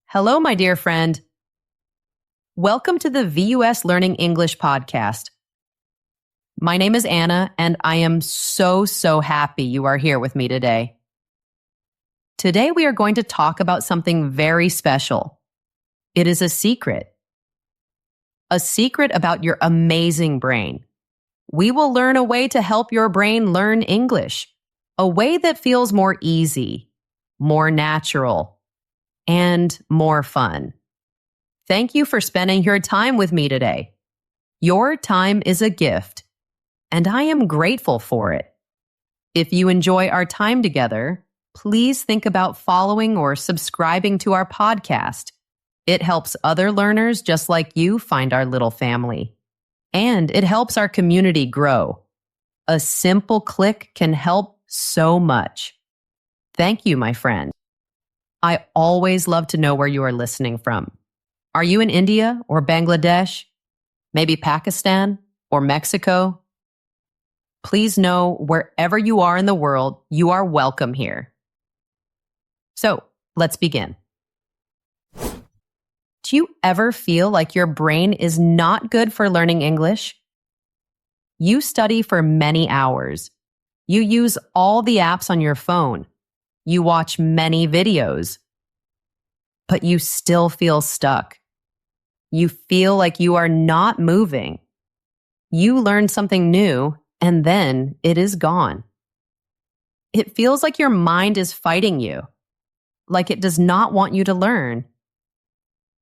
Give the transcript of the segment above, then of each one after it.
Hello, my dear friend. Welcome to the VUS Learning English Podcast. My name is Anna, and I am so happy you are here with me today. Today, we are going to talk about something very special. It is a secret about your amazing brain. We will learn a way to help your brain learn English, a way that feels more easy, more natural, and more fun. Thank you for spending your time with me today. Your time is a gift, and I am grateful for it. If you enjoy our time together, please think about following or subscribing to our podcast. It helps other learners just like you find our little family, and it helps our community grow. A simple click can help so much. Thank you, my friend. I always love to know where you are listening from. Are you in India or Bangladesh? Maybe Pakistan or Mexico? Please know wherever you are in the world, you are welcome here. So, let's begin. Do you ever feel like your brain is not good for learning English? You study for many hours. You use all the apps on your phone. You watch many videos, but you still feel stuck. You feel like you are not moving. You learn something new, and then it is gone. It feels like your mind is fighting you, like it does not want you to learn.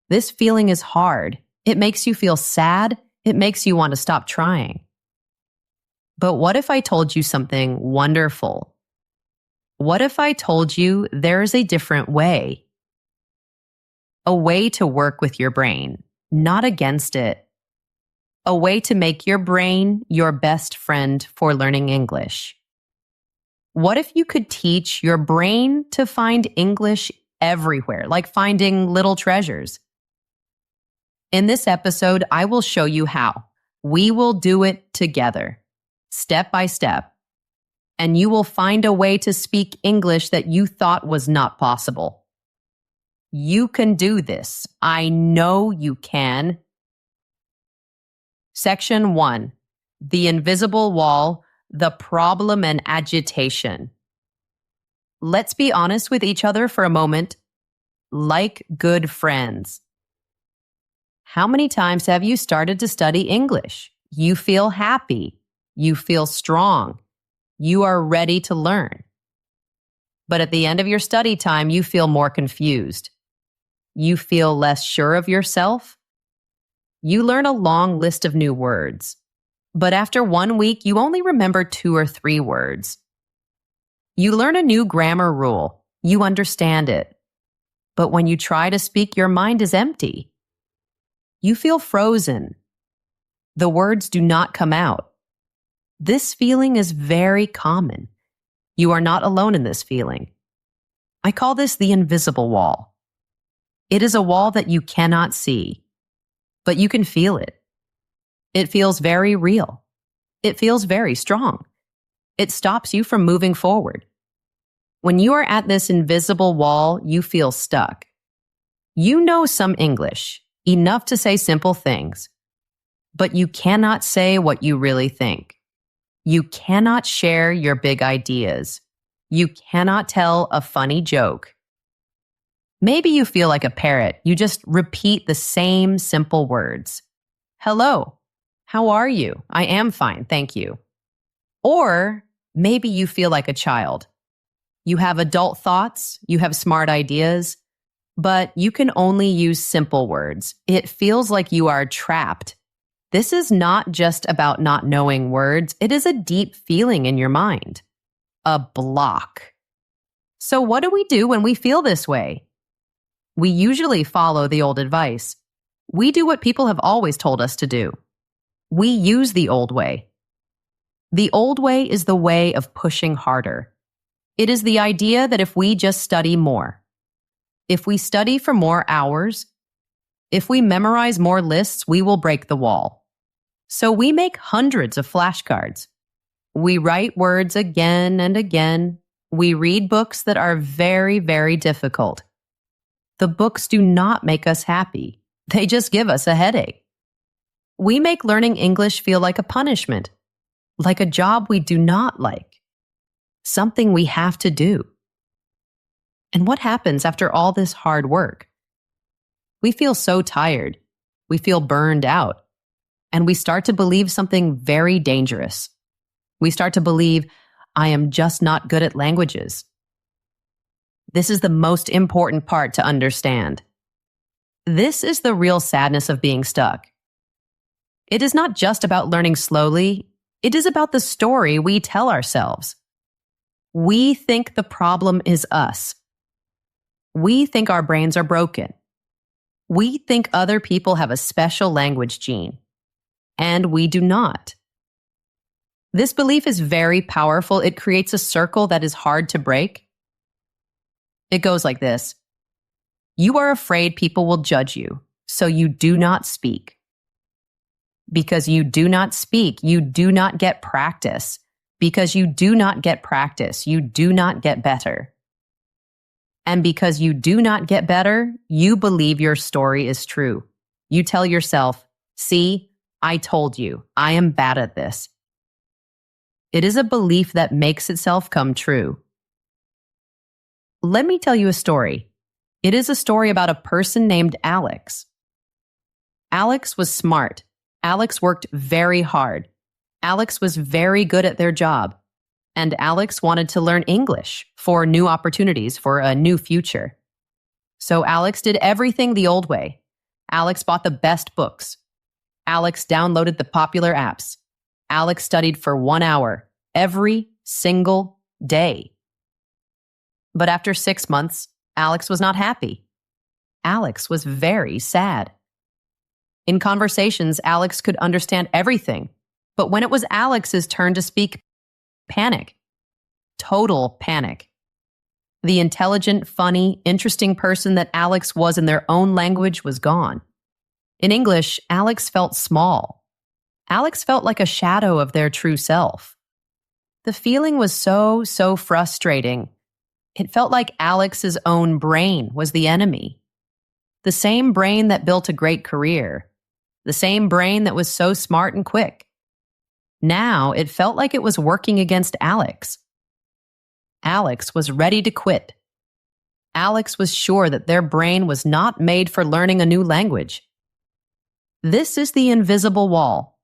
This feeling is hard. It makes you feel sad. It makes you want to stop trying. But what if I told you something wonderful? What if I told you there is a different way? A way to work with your brain, not against it. A way to make your brain your best friend for learning English. What if you could teach your brain to find English everywhere, like finding little treasures? In this episode, I will show you how. We will do it together, step by step. And you will find a way to speak English that you thought was not possible. You can do this. I know you can. Section 1. The invisible wall, the problem and agitation. Let's be honest with each other for a moment. Like good friends. How many times have you started to study English? You feel happy. You feel strong. You are ready to learn. But at the end of your study time, you feel more confused. You feel less sure of yourself. You learn a long list of new words. But after 1 week, you only remember 2 or 3 words. You learn a new grammar rule. You understand it. But when you try to speak, your mind is empty. You feel frozen. The words do not come out. This feeling is very common. You are not alone in this feeling. I call this the invisible wall. It is a wall that you cannot see, but you can feel it. It feels very real. It feels very strong. It stops you from moving forward. When you are at this invisible wall, you feel stuck. You know some English, enough to say simple things, but you cannot say what you really think. You cannot share your big ideas. You cannot tell a funny joke. Maybe you feel like a parrot. You just repeat the same simple words. Hello. How are you? I am fine, thank you. Or maybe you feel like a child. You have adult thoughts, you have smart ideas, but you can only use simple words. It feels like you are trapped. This is not just about not knowing words. It is a deep feeling in your mind. A block. So what do we do when we feel this way? We usually follow the old advice. We do what people have always told us to do. We use the old way. The old way is the way of pushing harder. It is the idea that if we just study more, if we study for more hours, if we memorize more lists, we will break the wall. So we make hundreds of flashcards. We write words again and again. We read books that are very, very difficult. The books do not make us happy. They just give us a headache. We make learning English feel like a punishment, like a job we do not like, something we have to do. And what happens after all this hard work? We feel so tired. We feel burned out. And we start to believe something very dangerous. We start to believe, I am just not good at languages. This is the most important part to understand. This is the real sadness of being stuck. It is not just about learning slowly. It is about the story we tell ourselves. We think the problem is us. We think our brains are broken. We think other people have a special language gene. And we do not. This belief is very powerful. It creates a circle that is hard to break. It goes like this. You are afraid people will judge you, so you do not speak. Because you do not speak, you do not get practice. Because you do not get practice, you do not get better. And because you do not get better, you believe your story is true. You tell yourself, see, I told you, I am bad at this. It is a belief that makes itself come true. Let me tell you a story. It is a story about a person named Alex. Alex was smart. Alex worked very hard. Alex was very good at their job. And Alex wanted to learn English for new opportunities, for a new future. So Alex did everything the old way. Alex bought the best books. Alex downloaded the popular apps. Alex studied for 1 hour every single day. But after 6 months, Alex was not happy. Alex was very sad. In conversations, Alex could understand everything. But when it was Alex's turn to speak, panic. Total panic. The intelligent, funny, interesting person that Alex was in their own language was gone. In English, Alex felt small. Alex felt like a shadow of their true self. The feeling was so frustrating. It felt like Alex's own brain was the enemy. The same brain that built a great career. The same brain that was so smart and quick. Now it felt like it was working against Alex. Alex was ready to quit. Alex was sure that their brain was not made for learning a new language. This is the invisible wall.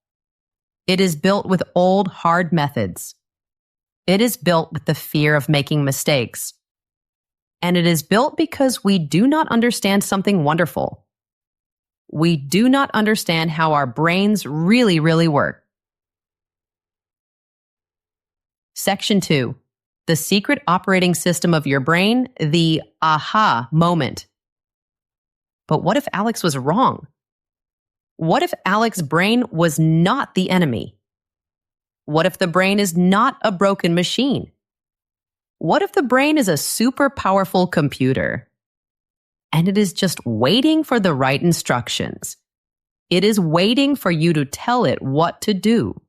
It is built with old, hard methods. It is built with the fear of making mistakes. And it is built because we do not understand something wonderful. We do not understand how our brains really work. Section 2. The secret operating system of your brain, the aha moment. But what if Alex was wrong? What if Alex's brain was not the enemy? What if the brain is not a broken machine? What if the brain is a super powerful computer? And it is just waiting for the right instructions. It is waiting for you to tell it what to do.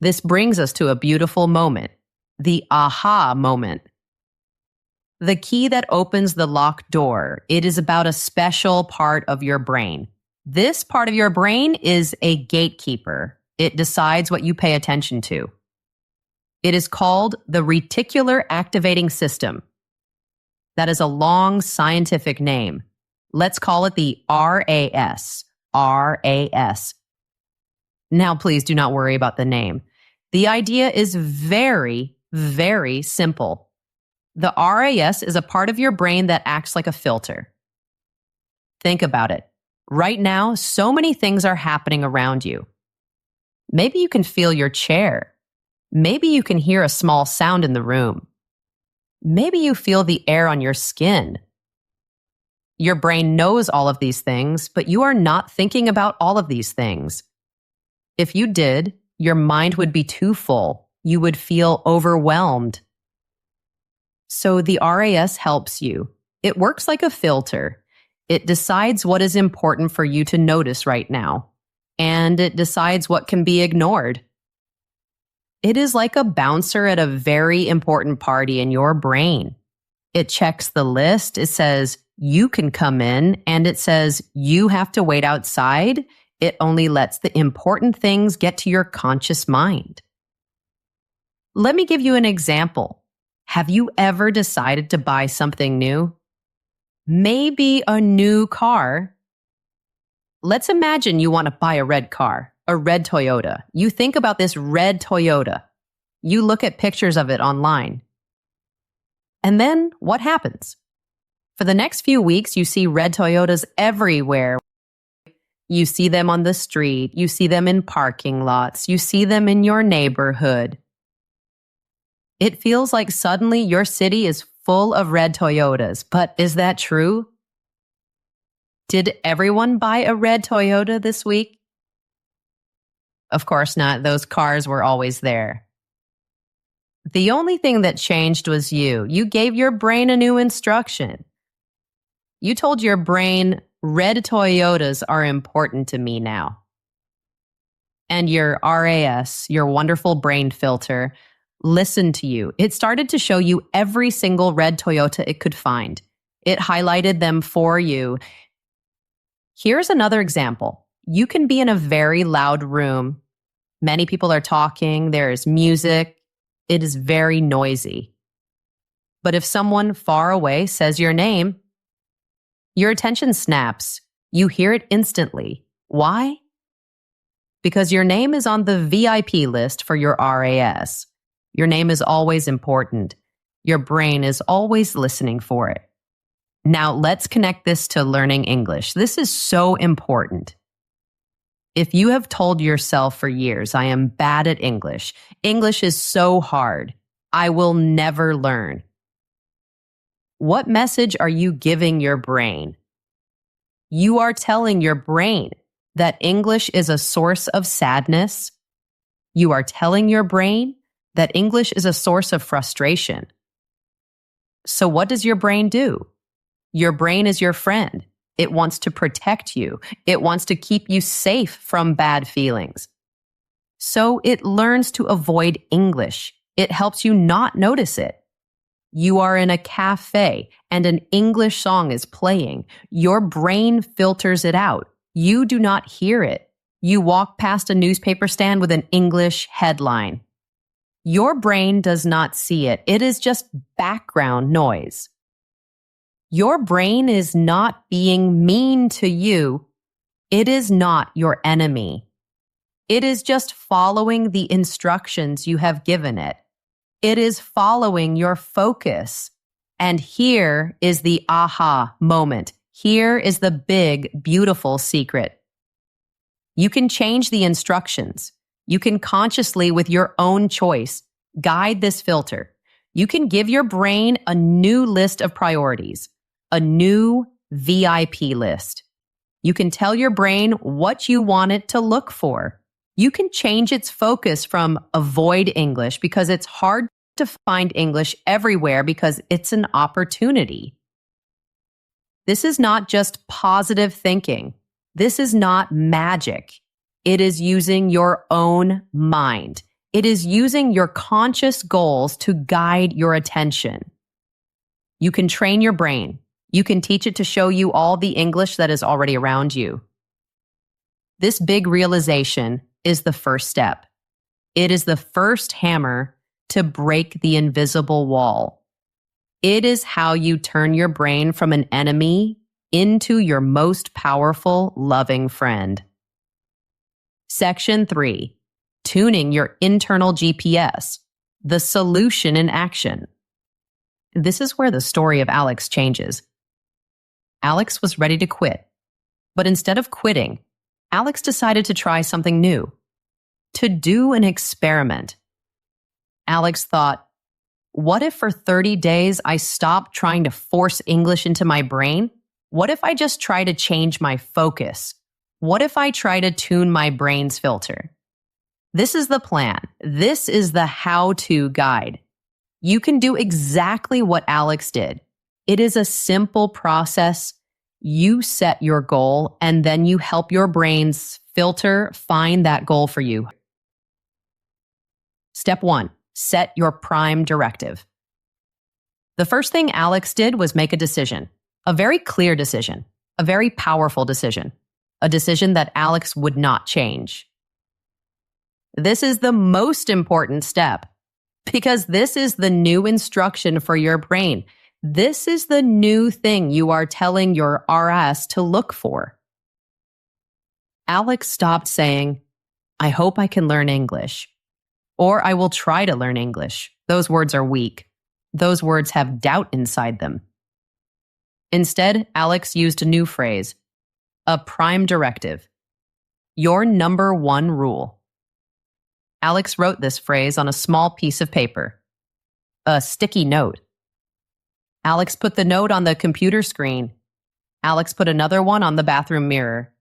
This brings us to a beautiful moment, the aha moment. The key that opens the locked door, it is about a special part of your brain. This part of your brain is a gatekeeper. It decides what you pay attention to. It is called the Reticular Activating System. That is a long scientific name. Let's call it the RAS. RAS. Now, please do not worry about the name. The idea is very simple. The RAS is a part of your brain that acts like a filter. Think about it. Right now, so many things are happening around you. Maybe you can feel your chair. Maybe you can hear a small sound in the room. Maybe you feel the air on your skin. Your brain knows all of these things, but you are not thinking about all of these things. If you did, your mind would be too full. You would feel overwhelmed. So the RAS helps you. It works like a filter. It decides what is important for you to notice right now, and it decides what can be ignored. It is like a bouncer at a very important party in your brain. It checks the list. It says, You can come in and it says you have to wait outside. It only lets the important things get to your conscious mind. Let me give you an example. Have you ever decided to buy something new? Maybe a new car. Let's imagine you want to buy a red car, a red Toyota. You think about this red Toyota. You look at pictures of it online. And then what happens? For the next few weeks, you see red Toyotas everywhere. You see them on the street. You see them in parking lots. You see them in your neighborhood. It feels like suddenly your city is full of red Toyotas. But is that true? Did everyone buy a red Toyota this week? Of course not. Those cars were always there. The only thing that changed was you. You gave your brain a new instruction. You told your brain, red Toyotas are important to me now. And your RAS, your wonderful brain filter, listened to you. It started to show you every single red Toyota it could find. It highlighted them for you. Here's another example. You can be in a very loud room. Many people are talking. There's music. It is very noisy. But if someone far away says your name, your attention snaps. You hear it instantly. Why? Because your name is on the VIP list for your RAS. Your name is always important. Your brain is always listening for it. Now let's connect this to learning English. This is so important. If you have told yourself for years, I am bad at English. English is so hard. I will never learn. What message are you giving your brain? You are telling your brain that English is a source of sadness. You are telling your brain that English is a source of frustration. So what does your brain do? Your brain is your friend. It wants to protect you. It wants to keep you safe from bad feelings. So it learns to avoid English. It helps you not notice it. You are in a cafe and an English song is playing. Your brain filters it out. You do not hear it. You walk past a newspaper stand with an English headline. Your brain does not see it. It is just background noise. Your brain is not being mean to you. It is not your enemy. It is just following the instructions you have given it. It is following your focus. And here is the aha moment. Here is the big, beautiful secret. You can change the instructions. You can consciously, with your own choice, guide this filter. You can give your brain a new list of priorities. A new VIP list. You can tell your brain what you want it to look for. You can change its focus from avoid English because it's hard to find English everywhere because it's an opportunity. This is not just positive thinking. This is not magic. It is using your own mind. It is using your conscious goals to guide your attention. You can train your brain. You can teach it to show you all the English that is already around you. This big realization is the first step. It is the first hammer to break the invisible wall. It is how you turn your brain from an enemy into your most powerful, loving friend. Section 3. Tuning your internal GPS. The solution in action. This is where the story of Alex changes. Alex was ready to quit. But instead of quitting, Alex decided to try something new. To do an experiment. Alex thought, what if for 30 days I stopped trying to force English into my brain? What if I just try to change my focus? What if I try to tune my brain's filter? This is the plan. This is the how-to guide. You can do exactly what Alex did. It is a simple process. You set your goal, and then you help your brain's filter find that goal for you. Step 1, set your prime directive. The first thing Alex did was make a decision. A very clear decision, a very powerful decision, a decision that Alex would not change. This is the most important step because this is the new instruction for your brain. This is the new thing you are telling your RS to look for. Alex stopped saying, I hope I can learn English, or I will try to learn English. Those words are weak. Those words have doubt inside them. Instead, Alex used a new phrase, a prime directive. Your number one rule. Alex wrote this phrase on a small piece of paper, a sticky note. Alex put the note on the computer screen. Alex put another one on the bathroom mirror.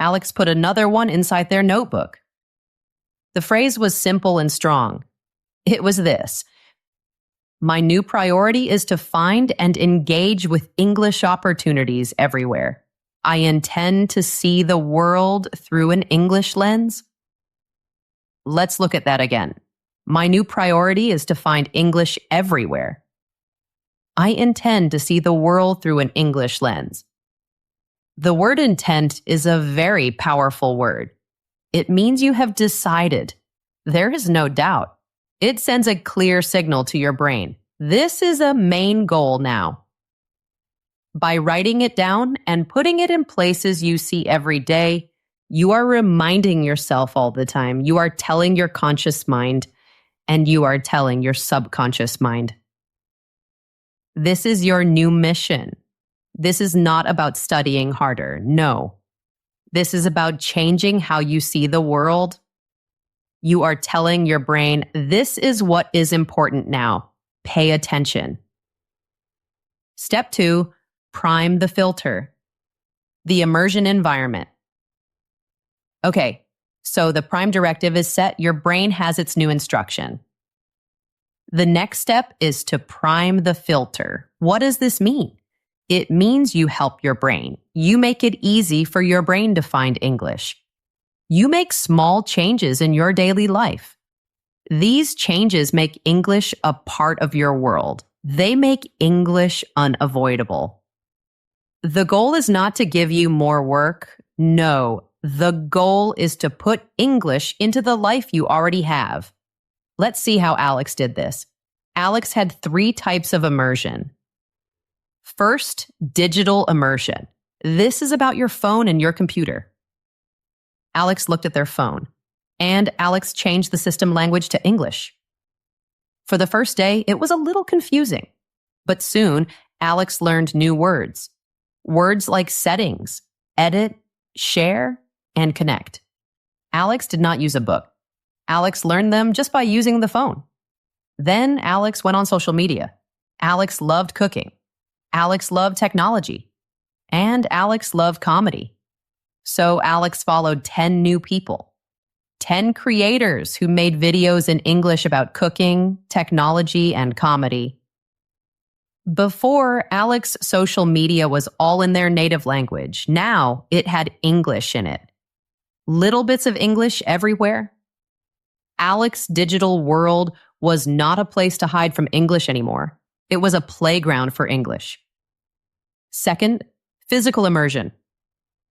Alex put another one inside their notebook. The phrase was simple and strong. It was this: my new priority is to find and engage with English opportunities everywhere. I intend to see the world through an English lens. Let's look at that again. My new priority is to find English everywhere. I intend to see the world through an English lens. The word intent is a very powerful word. It means you have decided. There is no doubt. It sends a clear signal to your brain. This is a main goal now. By writing it down and putting it in places you see every day, you are reminding yourself all the time. You are telling your conscious mind, and you are telling your subconscious mind. This is your new mission. This is not about studying harder. No. This is about changing how you see the world. You are telling your brain, this is what is important now. Pay attention. Step 2, prime the filter. The immersion environment. Okay, so the prime directive is set. Your brain has its new instruction. The next step is to prime the filter. What does this mean? It means you help your brain. You make it easy for your brain to find English. You make small changes in your daily life. These changes make English a part of your world. They make English unavoidable. The goal is not to give you more work. No, the goal is to put English into the life you already have. Let's see how Alex did this. Alex had 3 types of immersion. First, digital immersion. This is about your phone and your computer. Alex looked at their phone, and Alex changed the system language to English. For the first day, it was a little confusing, but soon Alex learned new words. Words like settings, edit, share, and connect. Alex did not use a book. Alex learned them just by using the phone. Then Alex went on social media. Alex loved cooking. Alex loved technology. And Alex loved comedy. So Alex followed 10 new people. 10 creators who made videos in English about cooking, technology, and comedy. Before, Alex's social media was all in their native language. Now it had English in it. Little bits of English everywhere. Alex's digital world was not a place to hide from English anymore. It was a playground for English. Second, physical immersion.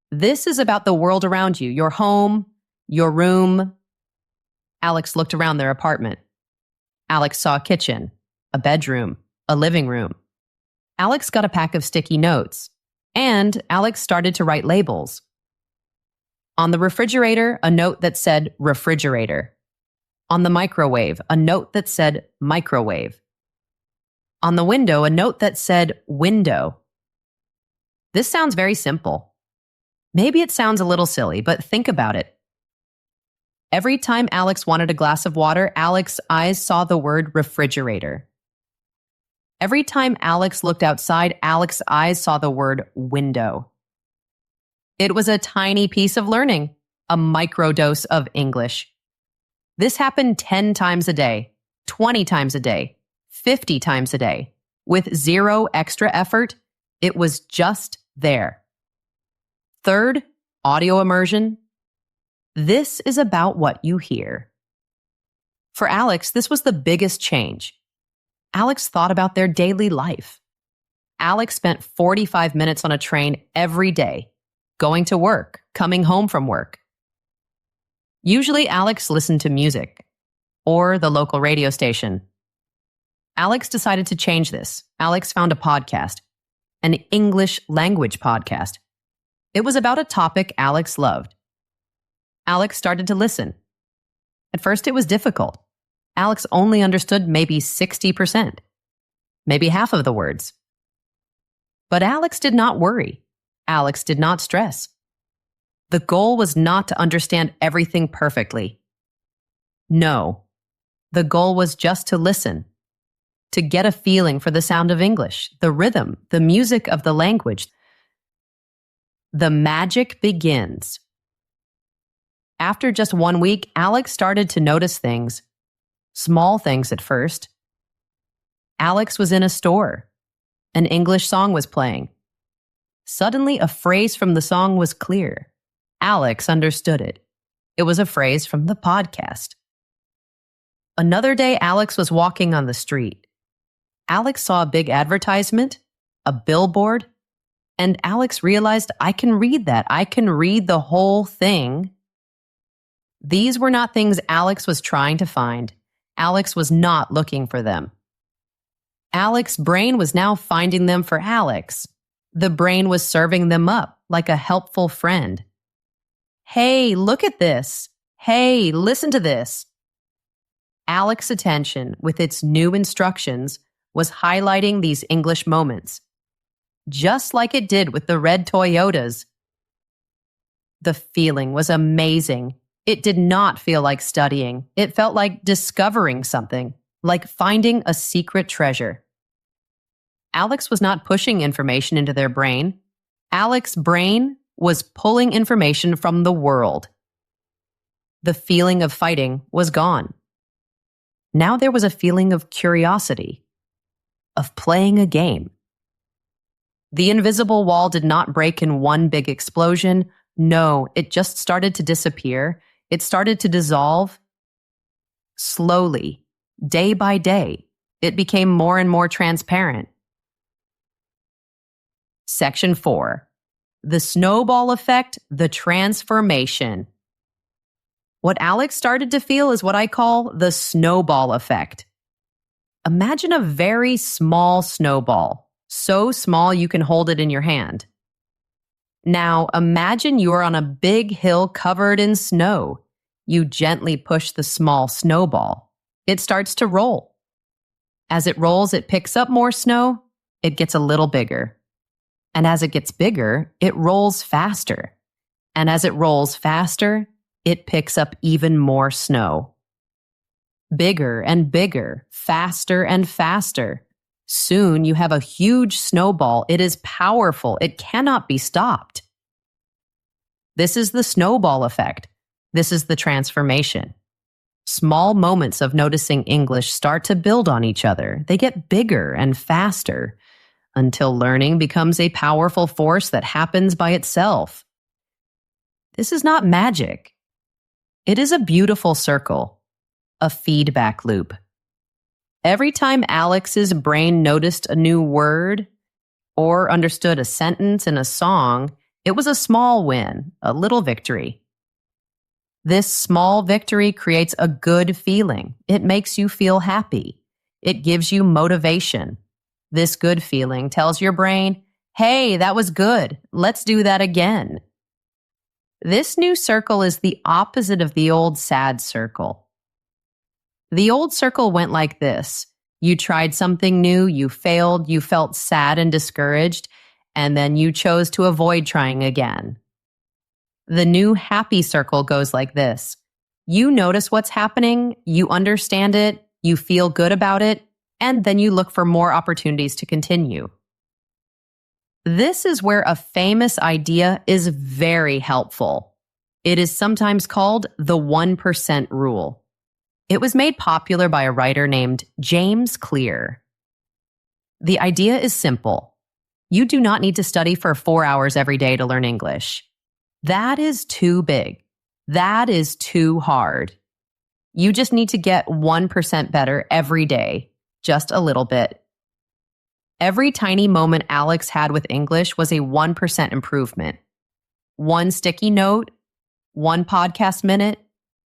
This is about the world around you, your home, your room. Alex looked around their apartment. Alex saw a kitchen, a bedroom, a living room. Alex got a pack of sticky notes, and Alex started to write labels. On the refrigerator, a note that said refrigerator. On the microwave, a note that said microwave. On the window, a note that said window. This sounds very simple. Maybe it sounds a little silly, but think about it. Every time Alex wanted a glass of water, Alex's eyes saw the word refrigerator. Every time Alex looked outside, Alex's eyes saw the word window. It was a tiny piece of learning, a microdose of English. This happened 10 times a day, 20 times a day, 50 times a day. With 0 extra effort, it was just there. Third, audio immersion. This is about what you hear. For Alex, this was the biggest change. Alex thought about their daily life. Alex spent 45 minutes on a train every day, going to work, coming home from work. Usually, Alex listened to music or the local radio station. Alex decided to change this. Alex found a podcast, an English language podcast. It was about a topic Alex loved. Alex started to listen. At first, it was difficult. Alex only understood maybe 60%, maybe half of the words. But Alex did not worry. Alex did not stress. The goal was not to understand everything perfectly. No, the goal was just to listen, to get a feeling for the sound of English, the rhythm, the music of the language. The magic begins. After just 1 week, Alex started to notice things, small things at first. Alex was in a store. An English song was playing. Suddenly, a phrase from the song was clear. Alex understood it. It was a phrase from the podcast. Another day, Alex was walking on the street. Alex saw a big advertisement, a billboard, and Alex realized, I can read that. I can read the whole thing. These were not things Alex was trying to find. Alex was not looking for them. Alex's brain was now finding them for Alex. The brain was serving them up like a helpful friend. Hey, look at this. Hey, listen to this. Alex's attention, with its new instructions, was highlighting these English moments, just like it did with the red Toyotas. The feeling was amazing. It did not feel like studying. It felt like discovering something, like finding a secret treasure. Alex was not pushing information into their brain. Alex's brain was pulling information from the world. The feeling of fighting was gone. Now there was a feeling of curiosity, of playing a game. The invisible wall did not break in one big explosion. No, it just started to disappear. It started to dissolve. Slowly, day by day, it became more and more transparent. Section 4. The snowball effect, the transformation. What Alex started to feel is what I call the snowball effect. Imagine a very small snowball, so small you can hold it in your hand. Now, imagine you are on a big hill covered in snow. You gently push the small snowball. It starts to roll. As it rolls, it picks up more snow. It gets a little bigger. And as it gets bigger, it rolls faster. And as it rolls faster, it picks up even more snow. Bigger and bigger, faster and faster. Soon you have a huge snowball. It is powerful. It cannot be stopped. This is the snowball effect. This is the transformation. Small moments of noticing English start to build on each other. They get bigger and faster until learning becomes a powerful force that happens by itself. This is not magic. It is a beautiful circle, a feedback loop. Every time Alex's brain noticed a new word or understood a sentence in a song, it was a small win, a little victory. This small victory creates a good feeling. It makes you feel happy. It gives you motivation. This good feeling tells your brain, hey, that was good. Let's do that again. This new circle is the opposite of the old sad circle. The old circle went like this. You tried something new, you failed, you felt sad and discouraged, and then you chose to avoid trying again. The new happy circle goes like this. You notice what's happening, you understand it, you feel good about it, and then you look for more opportunities to continue. This is where a famous idea is very helpful. It is sometimes called the 1% rule. It was made popular by a writer named James Clear. The idea is simple. You do not need to study for 4 hours every day to learn English. That is too big. That is too hard. You just need to get 1% better every day, just a little bit. Every tiny moment Alex had with English was a 1% improvement. One sticky note, one podcast minute,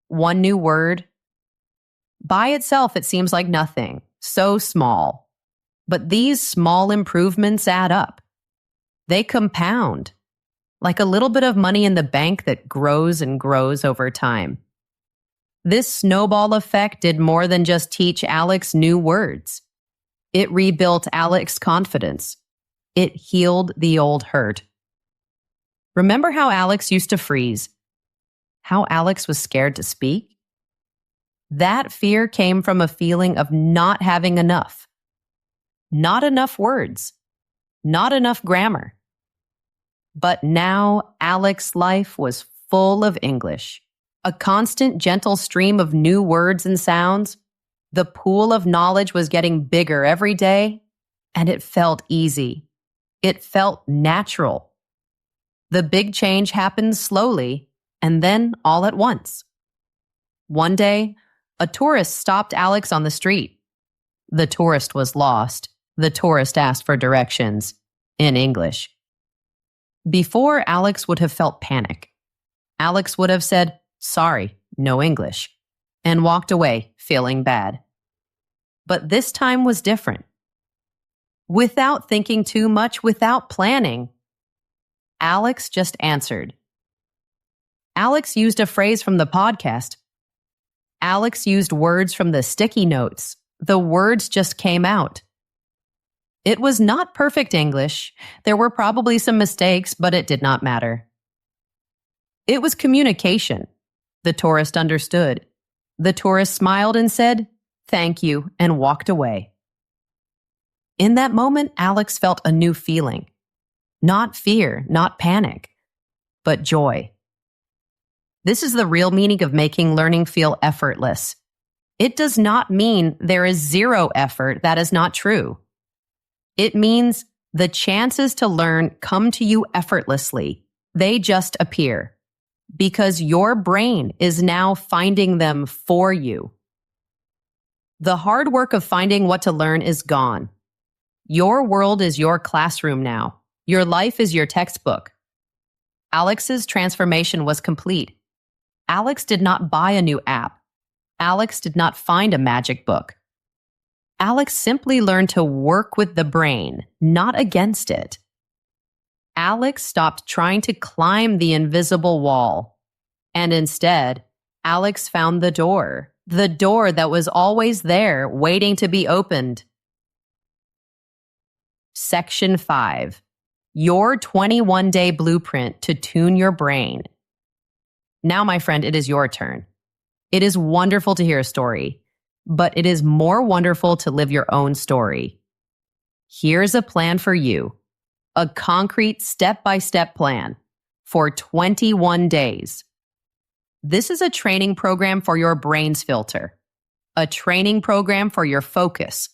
one new word. By itself, it seems like nothing, so small. But these small improvements add up. They compound, like a little bit of money in the bank that grows and grows over time. This snowball effect did more than just teach Alex new words. It rebuilt Alex's confidence. It healed the old hurt. Remember how Alex used to freeze? How Alex was scared to speak? That fear came from a feeling of not having enough. Not enough words. Not enough grammar. But now Alex's life was full of English. A constant, gentle stream of new words and sounds. The pool of knowledge was getting bigger every day, and it felt easy. It felt natural. The big change happened slowly, and then all at once. One day, a tourist stopped Alex on the street. The tourist was lost. The tourist asked for directions in English. Before, Alex would have felt panic. Alex would have said, "Sorry, no English," and walked away feeling bad. But this time was different. Without thinking too much, without planning, Alex just answered. Alex used a phrase from the podcast. Alex used words from the sticky notes. The words just came out. It was not perfect English. There were probably some mistakes, but it did not matter. It was communication. The tourist understood. The tourist smiled and said, "Thank you," and walked away. In that moment, Alex felt a new feeling. Not fear, not panic, but joy. This is the real meaning of making learning feel effortless. It does not mean there is zero effort. That is not true. It means the chances to learn come to you effortlessly. They just appear because your brain is now finding them for you. The hard work of finding what to learn is gone. Your world is your classroom now. Your life is your textbook. Alex's transformation was complete. Alex did not buy a new app. Alex did not find a magic book. Alex simply learned to work with the brain, not against it. Alex stopped trying to climb the invisible wall. And instead, Alex found the door that was always there, waiting to be opened. Section 5. Your 21-day blueprint to tune your brain. Now, my friend, it is your turn. It is wonderful to hear a story, but it is more wonderful to live your own story. Here's a plan for you. A concrete step-by-step plan for 21 days. This is a training program for your brain's filter, a training program for your focus.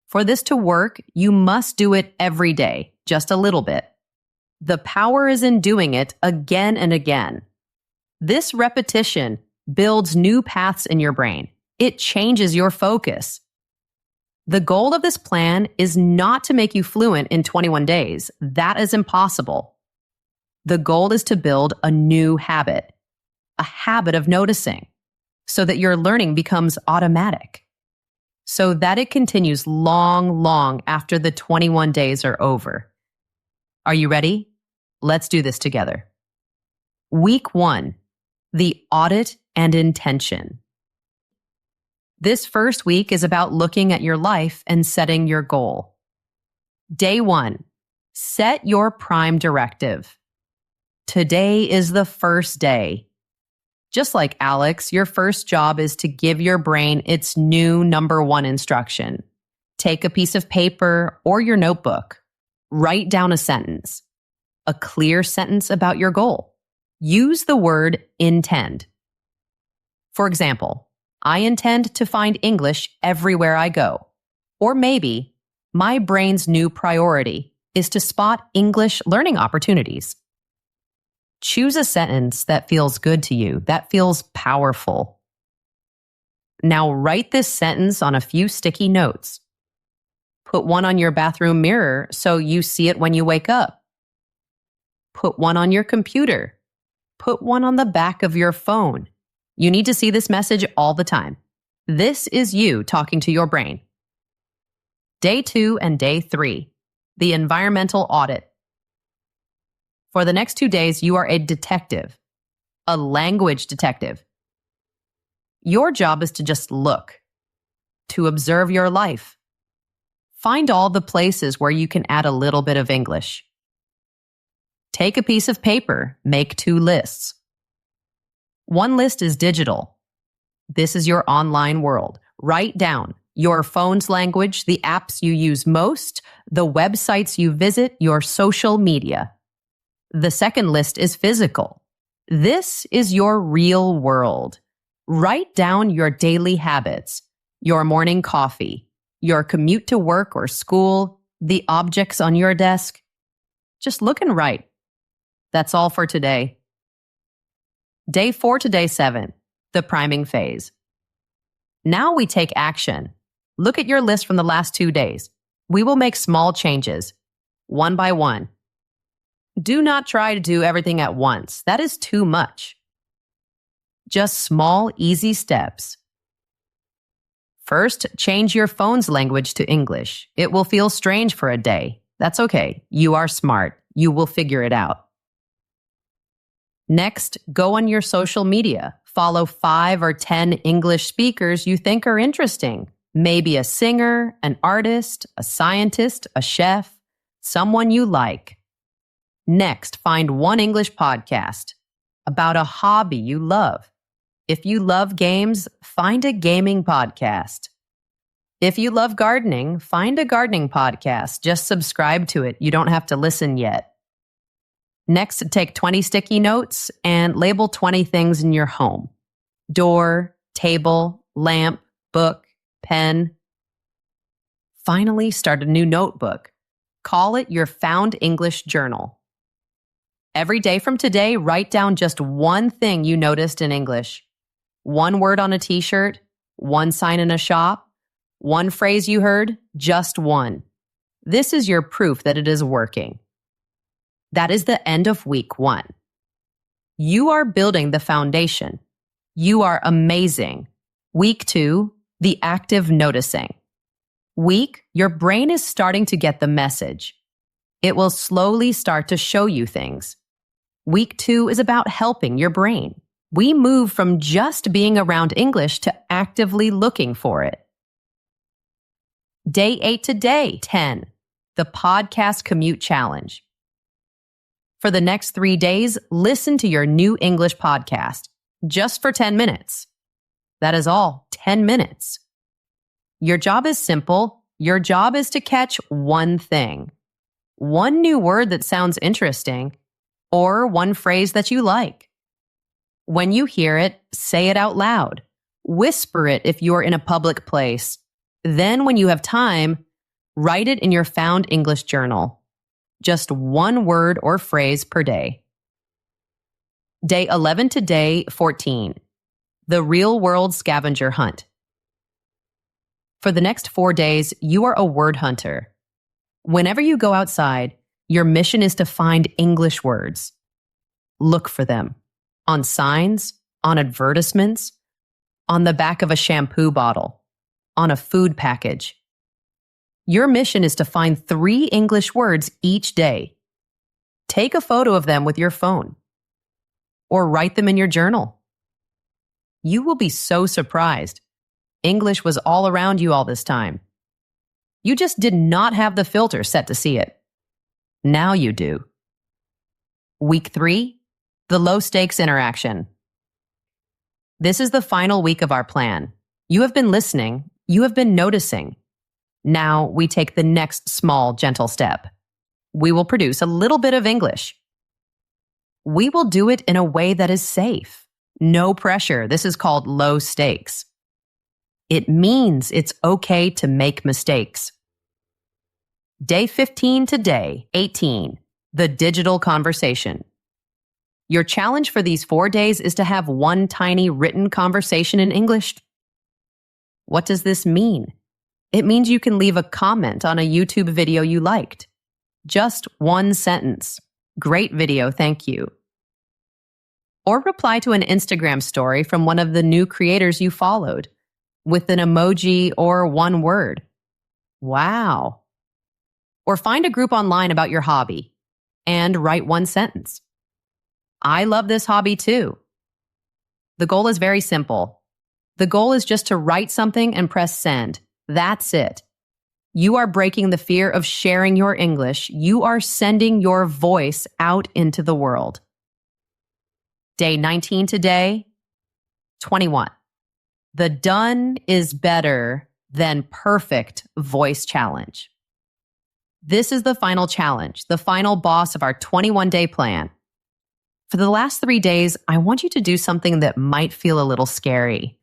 For this to work, you must do it every day, just a little bit. The power is in doing it again and again. This repetition builds new paths in your brain. It changes your focus. The goal of this plan is not to make you fluent in 21 days. That is impossible. The goal is to build a new habit, a habit of noticing, so that your learning becomes automatic, so that it continues long after the 21 days are over. Are you ready? Let's do this together. Week 1, the audit and intention. This first week is about looking at your life and setting your goal. Day 1, set your prime directive. Today is the first day. Just like Alex, your first job is to give your brain its new number 1 instruction. Take a piece of paper or your notebook. Write down a sentence, a clear sentence about your goal. Use the word intend. For example, I intend to find English everywhere I go. Or maybe, my brain's new priority is to spot English learning opportunities. Choose a sentence that feels good to you, that feels powerful. Now write this sentence on a few sticky notes. Put one on your bathroom mirror so you see it when you wake up. Put one on your computer. Put one on the back of your phone. You need to see this message all the time. This is you talking to your brain. Day 2 and Day 3, the environmental audit. For the next 2 days, you are a detective, a language detective. Your job is to just look, to observe your life. Find all the places where you can add a little bit of English. Take a piece of paper, make 2 lists. One list is digital. This is your online world. Write down your phone's language, the apps you use most, the websites you visit, your social media. The second list is physical. This is your real world. Write down your daily habits, your morning coffee, your commute to work or school, the objects on your desk. Just look and write. That's all for today. Day 4 to Day 7, the priming phase. Now we take action. Look at your list from the last 2 days. We will make small changes, one by one. Do not try to do everything at once. That is too much. Just small, easy steps. First, change your phone's language to English. It will feel strange for a day. That's okay. You are smart. You will figure it out. Next, go on your social media. Follow 5 or 10 English speakers you think are interesting. Maybe a singer, an artist, a scientist, a chef, someone you like. Next, find one English podcast about a hobby you love. If you love games, find a gaming podcast. If you love gardening, find a gardening podcast. Just subscribe to it. You don't have to listen yet. Next, take 20 sticky notes and label 20 things in your home. Door, table, lamp, book, pen. Finally, start a new notebook. Call it your Found English Journal. Every day from today, write down just one thing you noticed in English. One word on a t-shirt, one sign in a shop, one phrase you heard, just one. This is your proof that it is working. That is the end of week 1. You are building the foundation. You are amazing. Week 2, the active noticing. Week, your brain is starting to get the message. It will slowly start to show you things. Week 2 is about helping your brain. We move from just being around English to actively looking for it. Day 8 to Day 10, the podcast commute challenge. For the next 3 days, listen to your new English podcast, just for 10 minutes. That is all, 10 minutes. Your job is simple. Your job is to catch one thing. One new word that sounds interesting, or one phrase that you like. When you hear it, say it out loud. Whisper it if you're in a public place. Then, when you have time, write it in your Found English Journal. Just one word or phrase per day. Day 11 to Day 14, the real-world scavenger hunt. For the next 4 days, you are a word hunter. Whenever you go outside, your mission is to find English words. Look for them on signs, on advertisements, on the back of a shampoo bottle, on a food package. Your mission is to find 3 English words each day. Take a photo of them with your phone, or write them in your journal. You will be so surprised. English was all around you all this time. You just did not have the filter set to see it. Now you do. Week 3, the low-stakes interaction. This is the final week of our plan. You have been listening. You have been noticing. Now we take the next small, gentle step. We will produce a little bit of English. We will do it in a way that is safe. No pressure. This is called low stakes. It means it's okay to make mistakes. Day 15 to Day 18, the digital conversation. Your challenge for these 4 days is to have one tiny written conversation in English. What does this mean? It means you can leave a comment on a YouTube video you liked. Just one sentence. Great video, thank you. Or reply to an Instagram story from one of the new creators you followed with an emoji or one word. Wow. Or find a group online about your hobby and write one sentence. I love this hobby too. The goal is very simple. The goal is just to write something and press send. That's it. You are breaking the fear of sharing your English. You are sending your voice out into the world. Day 19 today, 21. The done is better than perfect voice challenge. This is the final challenge, the final boss of our 21-day plan. For the last 3 days, I want you to do something that might feel a little scary,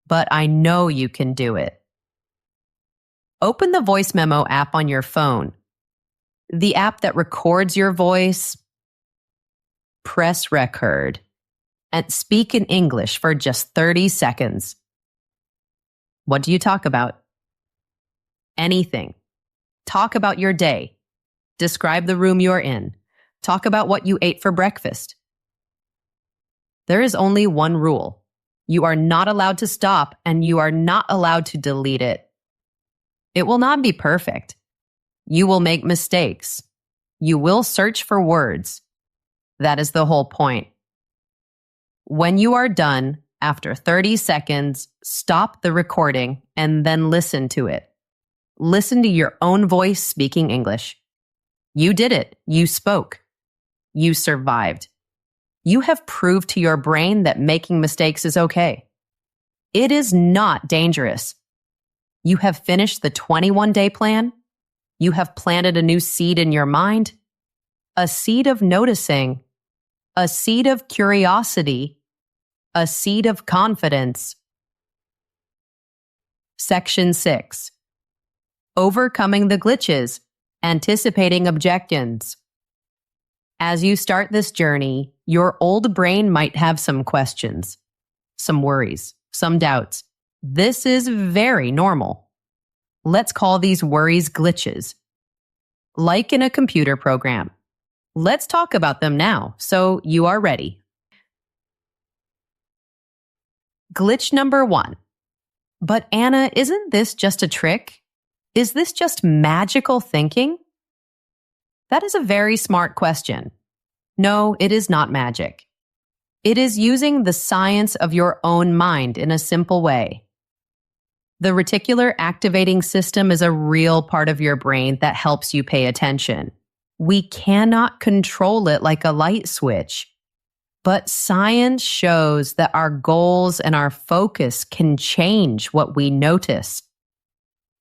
but I know you can do it. Open the voice memo app on your phone, the app that records your voice. Press record and speak in English for just 30 seconds. What do you talk about? Anything. Talk about your day. Describe the room you're in. Talk about what you ate for breakfast. There is only one rule. You are not allowed to stop, and you are not allowed to delete it. It will not be perfect. You will make mistakes. You will search for words. That is the whole point. When you are done, after 30 seconds, stop the recording and then listen to it. Listen to your own voice speaking English. You did it. You spoke. You survived. You have proved to your brain that making mistakes is okay. It is not dangerous. You have finished the 21-day plan. You have planted a new seed in your mind, a seed of noticing, a seed of curiosity, a seed of confidence. Section 6. Overcoming the glitches, anticipating objections. As you start this journey, your old brain might have some questions, some worries, some doubts. This is very normal. Let's call these worries glitches. Like in a computer program. Let's talk about them now, so you are ready. Glitch number 1. But Anna, isn't this just a trick? Is this just magical thinking? That is a very smart question. No, it is not magic. It is using the science of your own mind in a simple way. The reticular activating system is a real part of your brain that helps you pay attention. We cannot control it like a light switch. But science shows that our goals and our focus can change what we notice.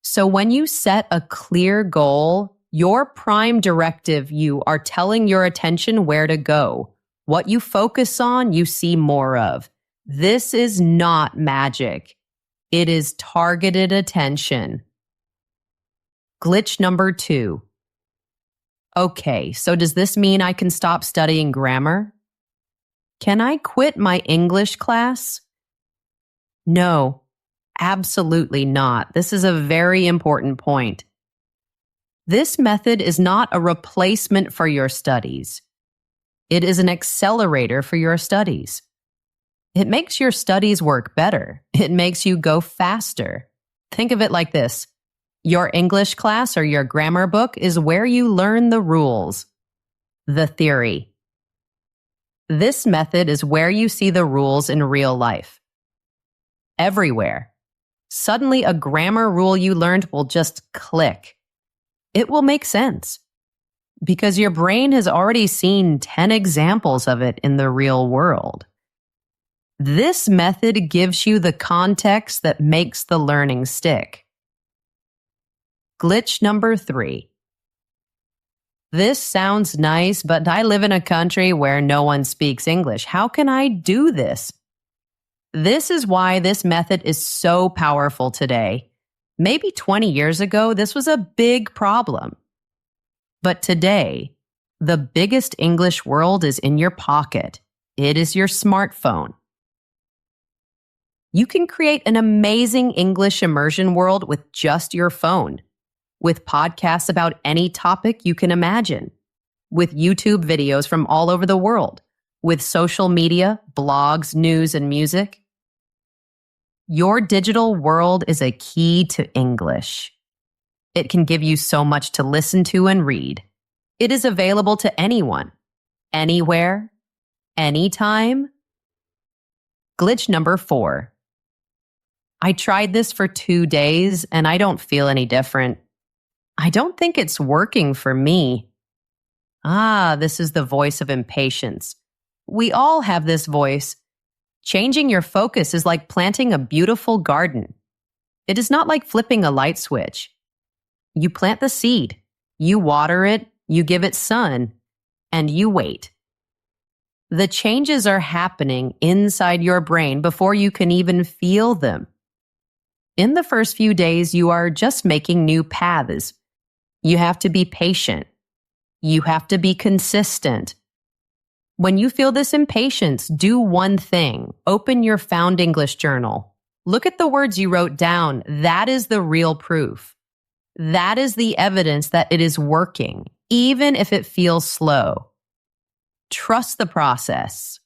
So when you set a clear goal, your prime directive, you are telling your attention where to go. What you focus on, you see more of. This is not magic. It is targeted attention. Glitch number 2. Okay, so does this mean I can stop studying grammar? Can I quit my English class? No, absolutely not. This is a very important point. This method is not a replacement for your studies. It is an accelerator for your studies. It makes your studies work better. It makes you go faster. Think of it like this. Your English class or your grammar book is where you learn the rules, the theory. This method is where you see the rules in real life. Everywhere. Suddenly, a grammar rule you learned will just click. It will make sense because your brain has already seen 10 examples of it in the real world. This method gives you the context that makes the learning stick. Glitch number 3. This sounds nice, but I live in a country where no one speaks English. How can I do this? This is why this method is so powerful today. Maybe 20 years ago, this was a big problem. But today, the biggest English world is in your pocket. It is your smartphone. You can create an amazing English immersion world with just your phone, with podcasts about any topic you can imagine, with YouTube videos from all over the world, with social media, blogs, news, and music. Your digital world is a key to English. It can give you so much to listen to and read. It is available to anyone, anywhere, anytime. Glitch number 4. I tried this for 2 days and I don't feel any different. I don't think it's working for me. This is the voice of impatience. We all have this voice. Changing your focus is like planting a beautiful garden. It is not like flipping a light switch. You plant the seed, you water it, you give it sun, and you wait. The changes are happening inside your brain before you can even feel them. In the first few days, you are just making new paths. You have to be patient. You have to be consistent. When you feel this impatience, do one thing. Open your Found English journal. Look at the words you wrote down. That is the real proof. That is the evidence that it is working, even if it feels slow. Trust the process.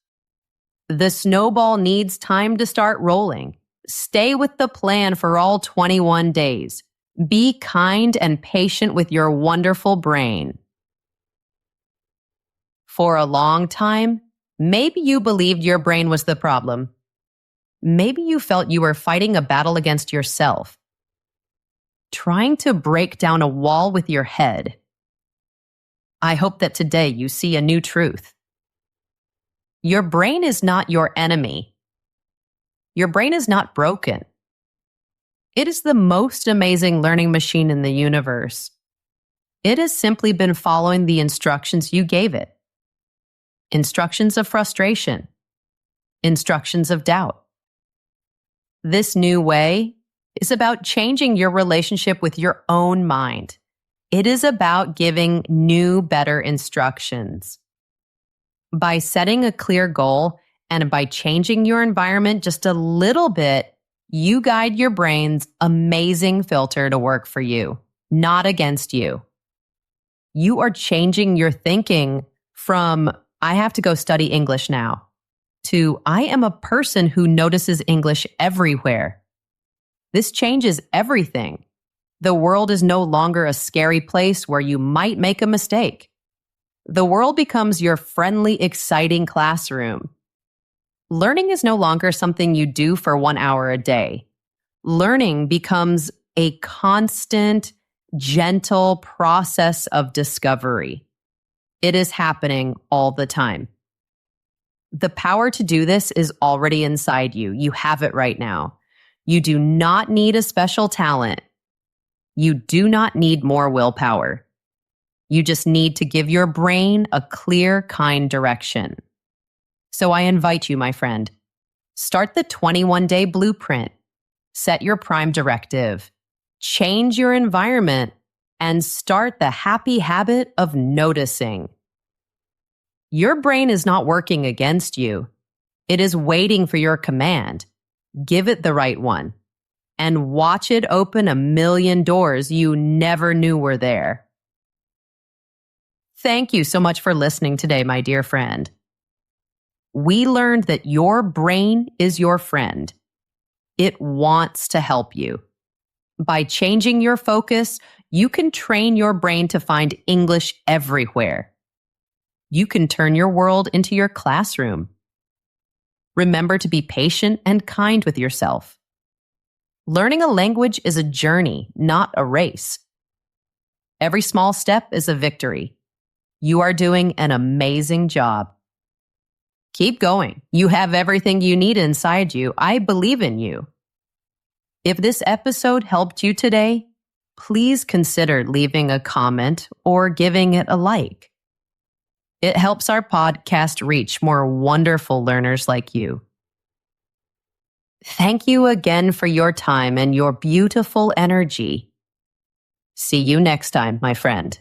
The snowball needs time to start rolling. Stay with the plan for all 21 days. Be kind and patient with your wonderful brain. For a long time, maybe you believed your brain was the problem. Maybe you felt you were fighting a battle against yourself, trying to break down a wall with your head. I hope that today you see a new truth. Your brain is not your enemy. Your brain is not broken. It is the most amazing learning machine in the universe. It has simply been following the instructions you gave it. Instructions of frustration. Instructions of doubt. This new way is about changing your relationship with your own mind. It is about giving new, better instructions. By setting a clear goal and by changing your environment just a little bit, you guide your brain's amazing filter to work for you, not against you. You are changing your thinking from, I have to go study English now, to, I am a person who notices English everywhere. This changes everything. The world is no longer a scary place where you might make a mistake. The world becomes your friendly, exciting classroom. Learning is no longer something you do for 1 hour a day. Learning becomes a constant, gentle process of discovery. It is happening all the time. The power to do this is already inside you. You have it right now. You do not need a special talent. You do not need more willpower. You just need to give your brain a clear, kind direction. So I invite you, my friend, start the 21-day blueprint. Set your prime directive. Change your environment and start the happy habit of noticing. Your brain is not working against you. It is waiting for your command. Give it the right one and watch it open a million doors you never knew were there. Thank you so much for listening today, my dear friend. We learned that your brain is your friend. It wants to help you. By changing your focus, you can train your brain to find English everywhere. You can turn your world into your classroom. Remember to be patient and kind with yourself. Learning a language is a journey, not a race. Every small step is a victory. You are doing an amazing job. Keep going. You have everything you need inside you. I believe in you. If this episode helped you today, please consider leaving a comment or giving it a like. It helps our podcast reach more wonderful learners like you. Thank you again for your time and your beautiful energy. See you next time, my friend.